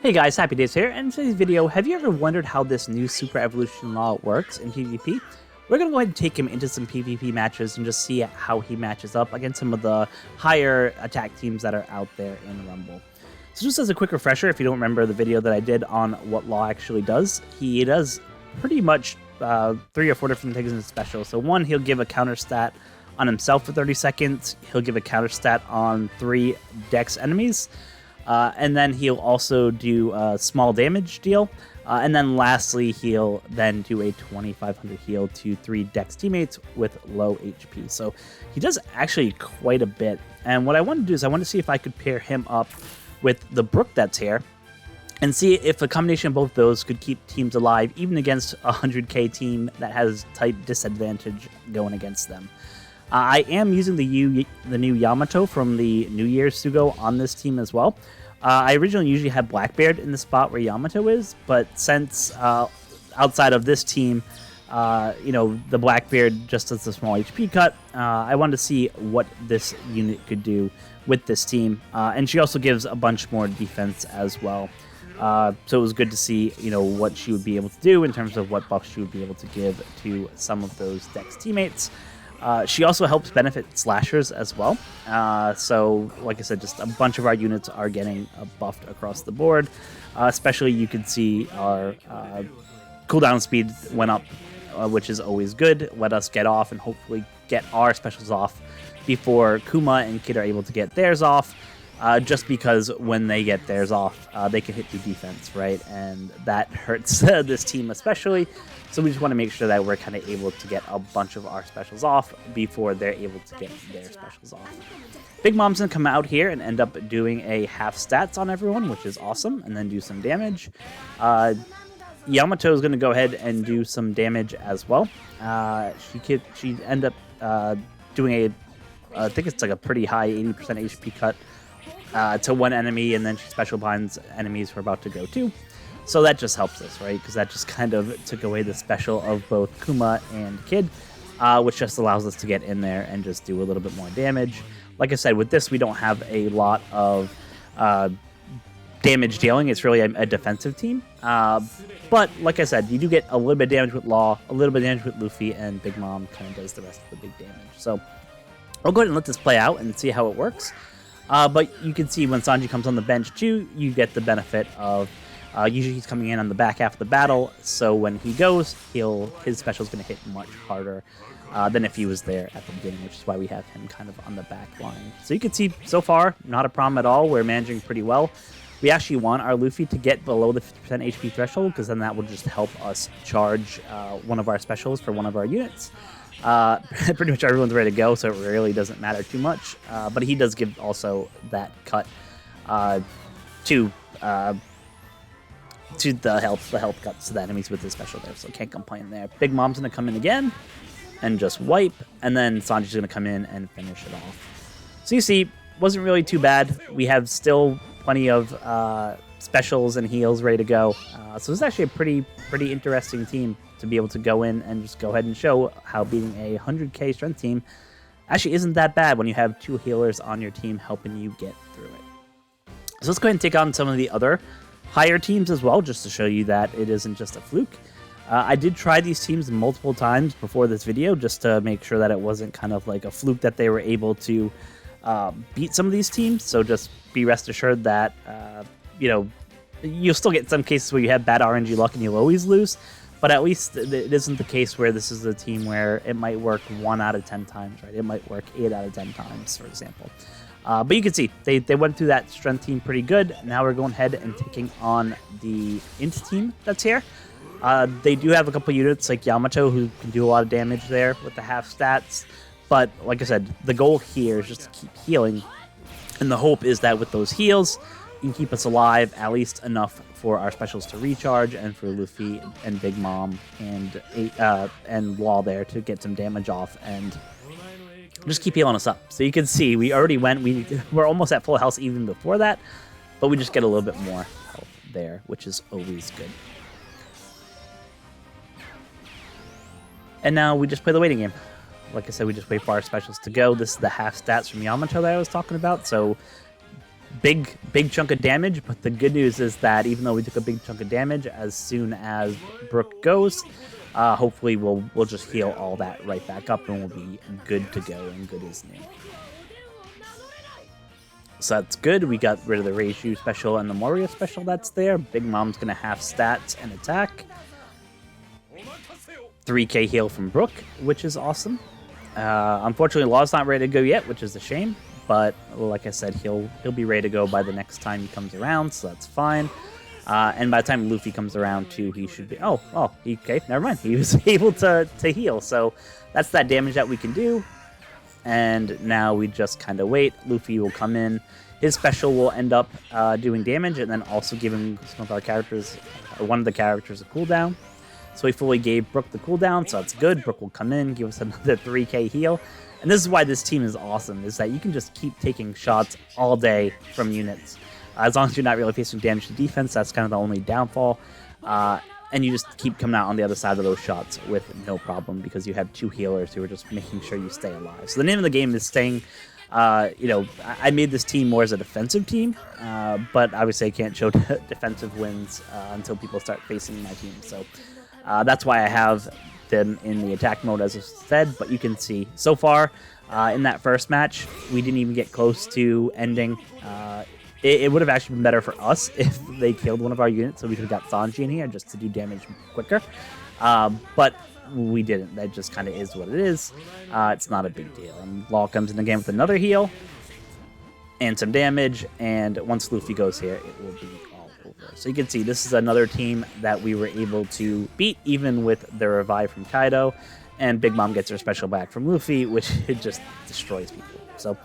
Hey guys, HappiDaze here, and in today's video, have you ever wondered how this new Super Evolution Law works in PvP? We're going to go ahead and take him into some PvP matches and just see how he matches up against some of the higher attack teams that are out there in Rumble. So just as a quick refresher, if you don't remember the video that I did on what Law actually does, he does pretty much 3 or 4 different things in his special. So one, he'll give a counter stat on himself for 30 seconds, he'll give a counter stat on 3 Dex enemies, and then he'll also do a small damage deal. And then lastly, he'll then do a 2500 heal to 3 Dex teammates with low HP. So he does actually quite a bit. And what I want to do is I want to see if I could pair him up with the Brook that's here and see if a combination of both those could keep teams alive, even against a 100k team that has type disadvantage going against them. I am using the new Yamato from the New Year's Sugo on this team as well. I originally usually had Blackbeard in the spot where Yamato is, but since outside of this team, the Blackbeard just does a small HP cut, I wanted to see what this unit could do with this team. And she also gives a bunch more defense as well. So it was good to see, what she would be able to do in terms of what buffs she would be able to give to some of those Dex teammates. She also helps benefit slashers as well. So, like I said, just a bunch of our units are getting buffed across the board. Especially, you can see our cooldown speed went up, which is always good. Let us get off and hopefully get our specials off before Kuma and Kid are able to get theirs off. Just because when they get theirs off, they can hit the defense, right? And that hurts this team especially. So we just want to make sure that we're kind of able to get a bunch of our specials off before they're able to get their specials off. Big Mom's going to come out here and end up doing a half stats on everyone, which is awesome, and then do some damage. Yamato is going to go ahead and do some damage as well. She end up doing I think it's like a pretty high 80% HP cut to one enemy, and then she special binds enemies we're about to go to. So that just helps us, right? Because that just kind of took away the special of both Kuma and Kid, which just allows us to get in there and just do a little bit more damage. Like I said, with this, we don't have a lot of damage dealing. It's really a defensive team. But like I said, you do get a little bit of damage with Law, a little bit of damage with Luffy, and Big Mom kind of does the rest of the big damage. So I'll go ahead and let this play out and see how it works. But you can see when Sanji comes on the bench too, you get the benefit of usually he's coming in on the back half of the battle, so when he goes, his special is going to hit much harder than if he was there at the beginning, which is why we have him kind of on the back line. So you can see so far, not a problem at all. We're managing pretty well. We actually want our Luffy to get below the 50% HP threshold, because then that will just help us charge one of our specials for one of our units. Pretty much everyone's ready to go, so it really doesn't matter too much. But he does give also that cut to the health cuts to the enemies with his special there, so can't complain there. Big Mom's gonna come in again and just wipe, and then Sanji's gonna come in and finish it off. So you see, wasn't really too bad. We have still plenty of specials and heals ready to go. So it's actually a pretty interesting team to be able to go in and just go ahead and show how beating a 100k strength team actually isn't that bad when you have 2 healers on your team helping you get through it. So let's go ahead and take on some of the other higher teams as well, just to show you that it isn't just a fluke. I did try these teams multiple times before this video just to make sure that it wasn't kind of like a fluke that they were able to beat some of these teams. So just be rest assured that you'll still get some cases where you have bad RNG luck and you'll always lose, but at least it isn't the case where this is a team where it might work 1 out of 10 times, right? It might work 8 out of 10 times, for example. But you can see, they went through that strength team pretty good. Now we're going ahead and taking on the Int Team that's here. They do have a couple units like Yamato who can do a lot of damage there with the half stats. But like I said, the goal here is just to keep healing. And the hope is that with those heals, you can keep us alive at least enough for our specials to recharge, and for Luffy and Big Mom and Wall there to get some damage off and just keep healing us up. So you can see we already we're almost at full health even before that, but we just get a little bit more health there, which is always good. And now we just play the waiting game. Like I said, we just wait for our specials to go. This is the half stats from Yamato that I was talking about. So big chunk of damage, but the good news is that even though we took a big chunk of damage, as soon as Brook goes, hopefully we'll just heal all that right back up and we'll be good to go and good as new. So that's good. We got rid of the Reiju special and the Moria special that's there. Big Mom's going to half stats and attack. 3k heal from Brook, which is awesome. Unfortunately, Law's not ready to go yet, which is a shame. But like I said, he'll be ready to go by the next time he comes around, so that's fine. And by the time Luffy comes around too, he should be... okay, never mind. He was able to heal, so that's that damage that we can do. And now we just kind of wait. Luffy will come in. His special will end up doing damage and then also giving some of our characters, or one of the characters, a cooldown. So we fully gave Brook the cooldown, so that's good. Brook will come in, give us another 3k heal. And this is why this team is awesome, is that you can just keep taking shots all day from units. As long as you're not really facing damage to defense, that's kind of the only downfall. And you just keep coming out on the other side of those shots with no problem because you have two healers who are just making sure you stay alive. So the name of the game is staying... I made this team more as a defensive team, but obviously I can't show defensive wins until people start facing my team. So that's why I have them in the attack mode, as I said. But you can see so far in that first match, we didn't even get close to ending. It would have actually been better for us if they killed one of our units, so we could have got Sanji in here just to do damage quicker. But we didn't. That just kind of is what it is. It's not a big deal. And Law comes in again with another heal and some damage, and once Luffy goes here, it will be all over. So you can see this is another team that we were able to beat, even with the revive from Kaido, and Big Mom gets her special back from Luffy, which it just destroys people. So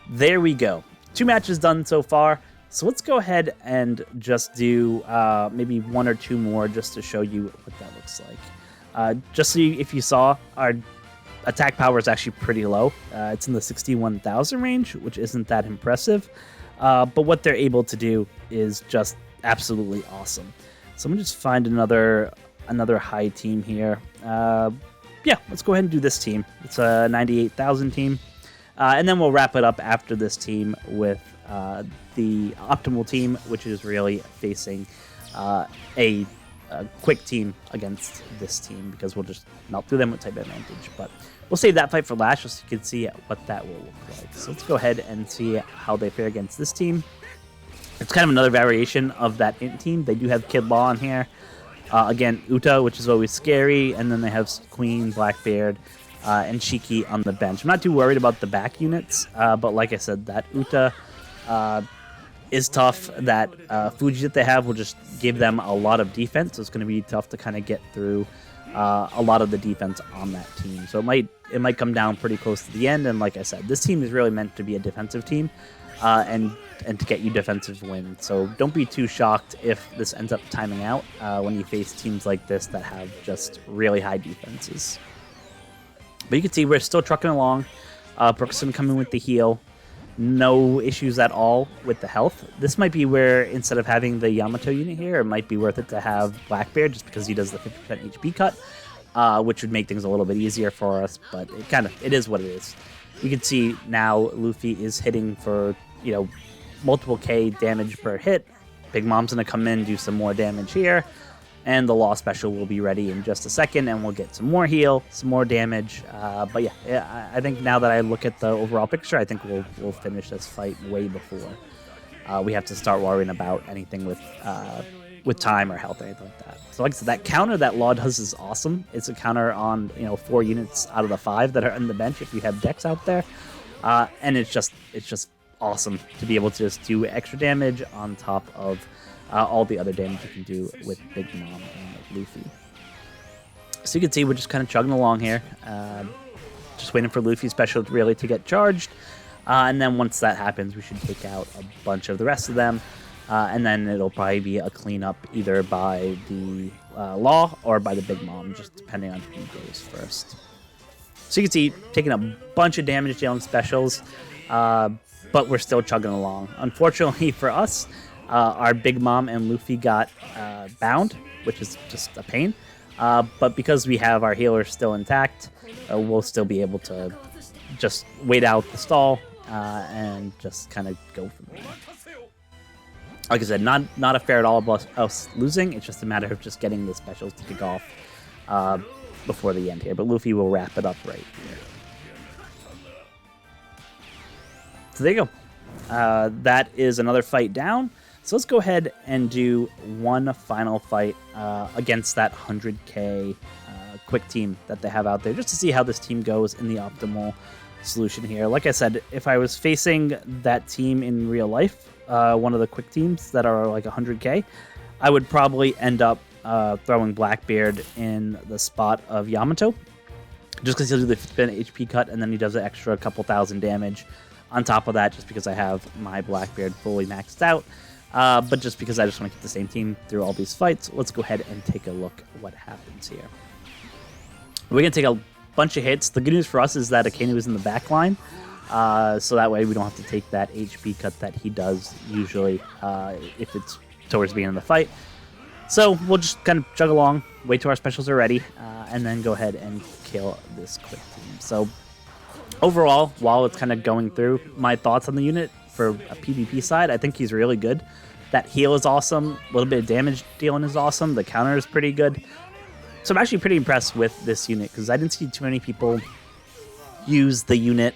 there we go. 2 matches done so far. So let's go ahead and just do maybe 1 or 2 more just to show you what that looks like. Just so if you saw, our attack power is actually pretty low. It's in the 61,000 range, which isn't that impressive. But what they're able to do is just absolutely awesome. So I'm going to just find another high team here. Yeah, let's go ahead and do this team. It's a 98,000 team. And then we'll wrap it up after this team with the optimal team, which is really facing a quick team against this team, because we'll just melt through them with type advantage. But we'll save that fight for last, just so you can see what that will look like. So let's go ahead and see how they fare against this team. It's kind of another variation of that Int team. They do have Kid Law in here. Again, Uta, which is always scary, and then they have Queen, Blackbeard, and Shiki on the bench. I'm not too worried about the back units, but like I said, that Uta is tough. That Fuji that they have will just give them a lot of defense, so it's going to be tough to kind of get through a lot of the defense on that team. So it might come down pretty close to the end, and like I said, this team is really meant to be a defensive team, and to get you defensive wins. So don't be too shocked if this ends up timing out when you face teams like this that have just really high defenses. But you can see we're still trucking along. Brook's gonna come in with the heal. No issues at all with the health. This might be where, instead of having the Yamato unit here, it might be worth it to have Blackbeard, just because he does the 50% HP cut, which would make things a little bit easier for us, but it is what it is. You can see now Luffy is hitting for, multiple K damage per hit. Big Mom's gonna come in, do some more damage here. And the Law special will be ready in just a second, and we'll get some more heal, some more damage. But yeah, I think now that I look at the overall picture, I think we'll finish this fight way before we have to start worrying about anything with time or health or anything like that. So like I said, that counter that Law does is awesome. It's a counter on 4 units out of the 5 that are on the bench if you have decks out there, and it's just awesome to be able to just do extra damage on top of all the other damage you can do with Big Mom and Luffy. So you can see we're just kind of chugging along here, just waiting for Luffy's special really to get charged, and then once that happens, we should take out a bunch of the rest of them, and then it'll probably be a cleanup either by the Law or by the Big Mom, just depending on who goes first. So you can see taking a bunch of damage dealing specials, but we're still chugging along. Unfortunately for us, our Big Mom and Luffy got bound, which is just a pain. But because we have our healers still intact, we'll still be able to just wait out the stall, and just kind of go from there. Like I said, not a fair at all about us losing. It's just a matter of just getting the specials to kick off before the end here. But Luffy will wrap it up right here. So there you go. That is another fight down. So let's go ahead and do one final fight against that 100k quick team that they have out there, just to see how this team goes in the optimal solution here. Like I said, if I was facing that team in real life, one of the quick teams that are like 100k, I would probably end up throwing Blackbeard in the spot of Yamato, just because he'll do the spin HP cut and then he does an extra couple thousand damage on top of that, just because I have my Blackbeard fully maxed out. But just because I just want to keep the same team through all these fights, let's go ahead and take a look at what happens here. We're going to take a bunch of hits. The good news for us is that Akainu is in the back line, so that way we don't have to take that HP cut that he does usually if it's towards the beginning of the fight. So we'll just kind of chug along, wait till our specials are ready, and then go ahead and kill this quick team. So overall, while it's kind of going through my thoughts on the unit for a PvP side, I think he's really good. That heal is awesome. A little bit of damage dealing is awesome. The counter is pretty good. So I'm actually pretty impressed with this unit because I didn't see too many people use the unit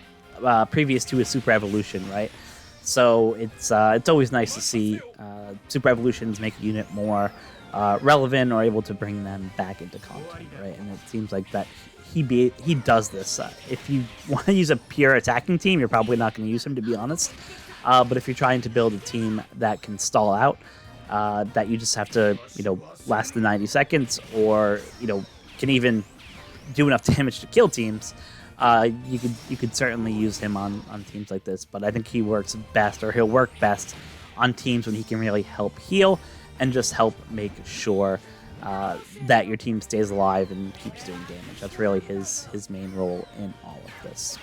previous to a Super Evolution, right? So it's always nice to see Super Evolutions make a unit more relevant or able to bring them back into content, right? And it seems like that he does this. If you want to use a pure attacking team, you're probably not going to use him, to be honest. But if you're trying to build a team that can stall out, that you just have to, last the 90 seconds, or can even do enough damage to kill teams, you could certainly use him on teams like this. But I think he works best, or he'll work best on teams when he can really help heal and just help make sure that your team stays alive and keeps doing damage. That's really his main role in all of this.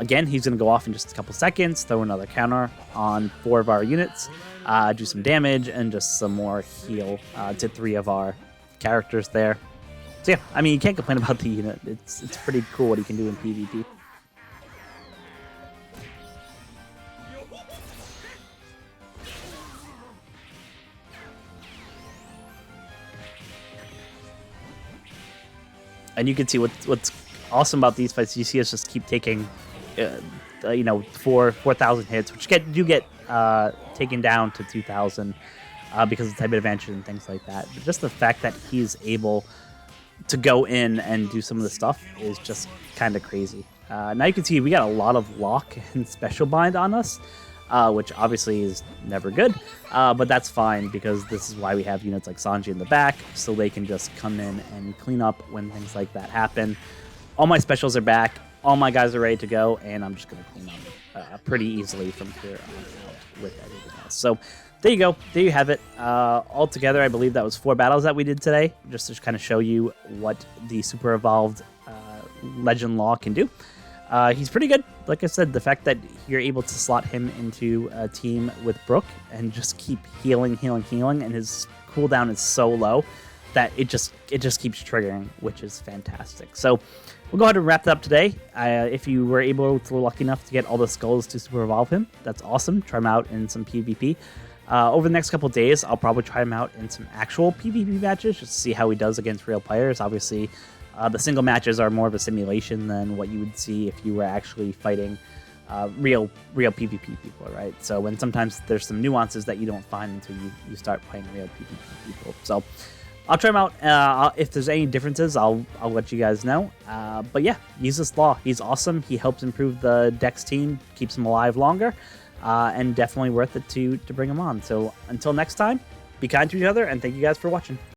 Again, he's going to go off in just a couple seconds, throw another counter on 4 of our units, do some damage, and just some more heal to 3 of our characters there. So yeah, I mean, you can't complain about the unit. It's pretty cool what he can do in PvP. And you can see what's awesome about these fights. You see us just keep taking 4,000 hits, which do get taken down to 2,000 because of type advantage and things like that. But just the fact that he's able to go in and do some of the stuff is just kind of crazy. Now you can see we got a lot of lock and special bind on us, which obviously is never good, but that's fine because this is why we have units like Sanji in the back, so they can just come in and clean up when things like that happen. All my specials are back, all my guys are ready to go, and I'm just going to clean up pretty easily from here on out with everything else. So there you go. There you have it. Altogether, I believe that was 4 battles that we did today, just to kind of show you what the Super Evolved Legend Law can do. He's pretty good. Like I said, the fact that you're able to slot him into a team with Brook and just keep healing, and his cooldown is so low that it just keeps triggering, which is fantastic. So we'll go ahead and wrap that up today. If you were lucky enough to get all the skulls to Super Evolve him, that's awesome. Try him out in some PvP. Over the next couple days, I'll probably try him out in some actual PvP matches just to see how he does against real players. Obviously, the single matches are more of a simulation than what you would see if you were actually fighting real PvP people, right? So when sometimes there's some nuances that you don't find until you start playing real PvP people. So I'll try him out. If there's any differences, I'll let you guys know. But yeah, use this law. He's awesome. He helps improve the Dex team, keeps them alive longer, and definitely worth it to bring him on. So until next time, be kind to each other, and thank you guys for watching.